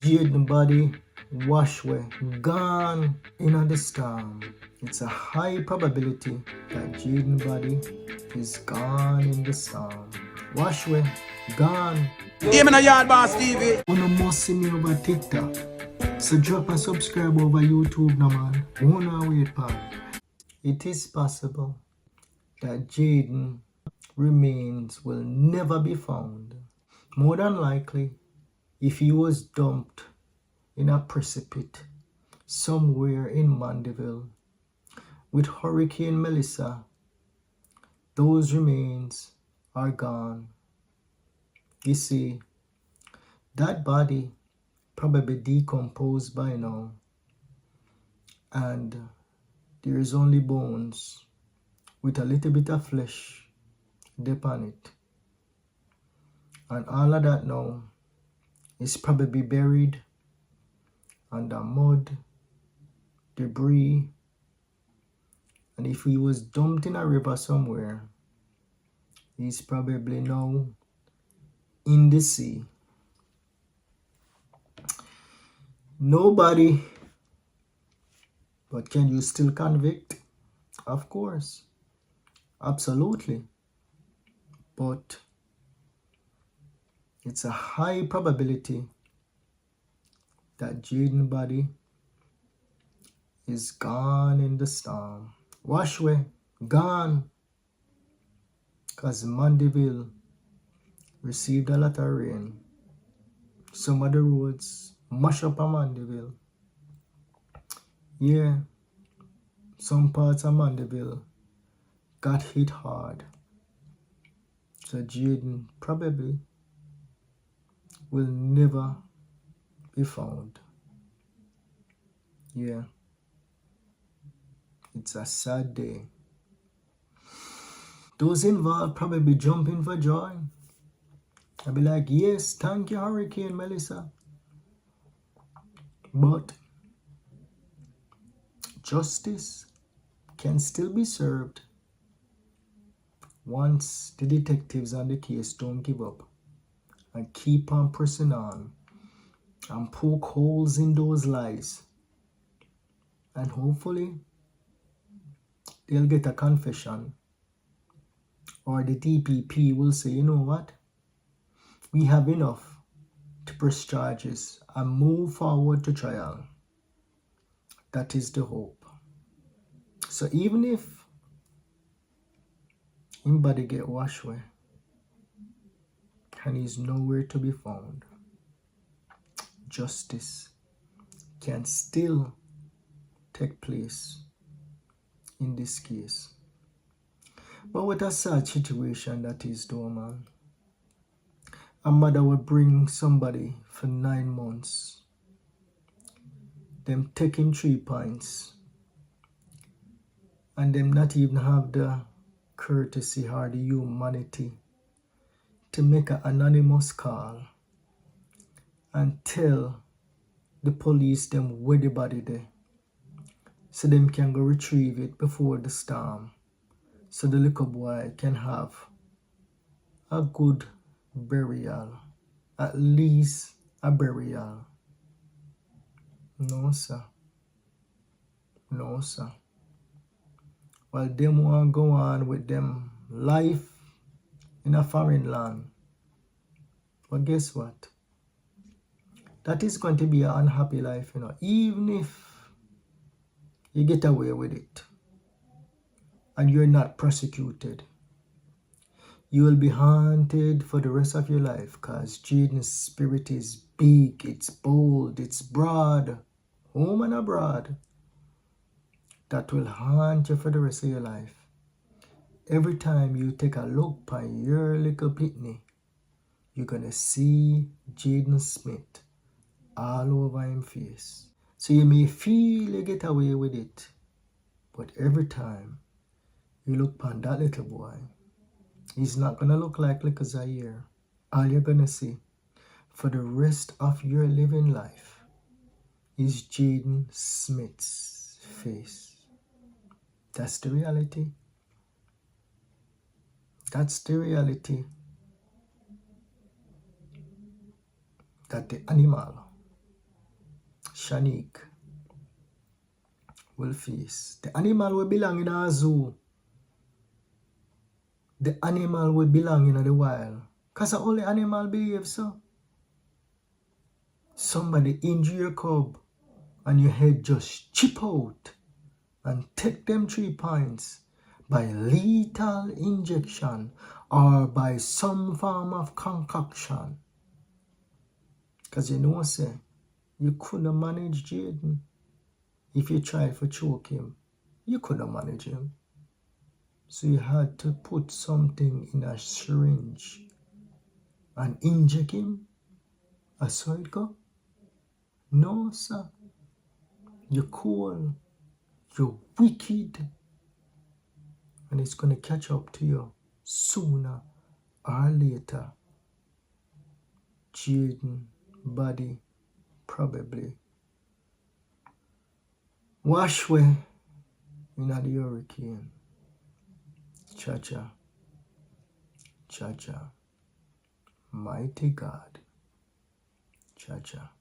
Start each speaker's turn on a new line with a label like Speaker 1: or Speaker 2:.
Speaker 1: Jayden body wash away, gone in the storm. It's a high probability that Jayden body is gone in the storm. Wash away, gone.
Speaker 2: Hear me no yard boss TV.
Speaker 1: You must see me over TikTok. So drop and subscribe over YouTube now, man. Wanna wait, pal. It is possible that Jayden remains will never be found. More than likely, if he was dumped in a precipice somewhere in Mandeville with Hurricane Melissa, those remains are gone. You see, that body probably decomposed by now, and there is only bones with a little bit of flesh upon it. And all of that now is probably buried under mud, debris, and if he was dumped in a river somewhere, he's probably now in the sea. Nobody, but can you still convict? Of course, absolutely, but it's a high probability that Jayden body is gone in the storm. Wash away, gone, because Mandeville received a lot of rain. Some of the roads mash up on Mandeville. Yeah, some parts of Mandeville got hit hard. So Jayden probably will never be found. Yeah, it's a sad day. Those involved probably jumping for joy. I'll be like, yes, thank you, Hurricane Melissa. But justice can still be served once the detectives on the case don't give up and keep on pressing on and poke holes in those lies. And hopefully they'll get a confession, or the DPP will say, you know what, we have enough to press charges and move forward to trial. That is the hope. So even if anybody get washed away and he's nowhere to be found, justice can still take place in this case. But what a sad situation that is, though, man. A mother will bring somebody for 9 months, them taking 3 pints, and them not even have the courtesy or the humanity to make an anonymous call and tell the police them where the body there, so them can go retrieve it before the storm, so the little boy can have a good burial, at least a burial. No, sir. No, sir. Well, them want go on with them life in a foreign land. But guess what? That is going to be an unhappy life, you know, even if you get away with it and you're not prosecuted. You will be haunted for the rest of your life, because Jayden's spirit is big, it's bold, it's broad, home and abroad. That will haunt you for the rest of your life. Every time you take a look by your little pitney, you're going to see Jayden Smith all over him face. So you may feel you get away with it, but every time you look upon that little boy, he's not going to look like little Zaire. All you're going to see for the rest of your living life is Jayden Smith's face. That's the reality. That's the reality that the animal Shanique will face. The animal will belong in a zoo. The animal will belong in the wild. Because only animal behave so. Somebody injure your cub and your head just chip out and take them 3 points by lethal injection or by some form of concoction. Because you know, say, you couldn't manage Jayden. If you tried to choke him, you couldn't manage him. So you had to put something in a syringe and inject him. That's how it go? No, sir. You're cool. You're wicked. And it's going to catch up to you sooner or later. Jayden body probably wash away in the hurricane. Cha-cha. Cha-cha. Mighty God. Cha-cha.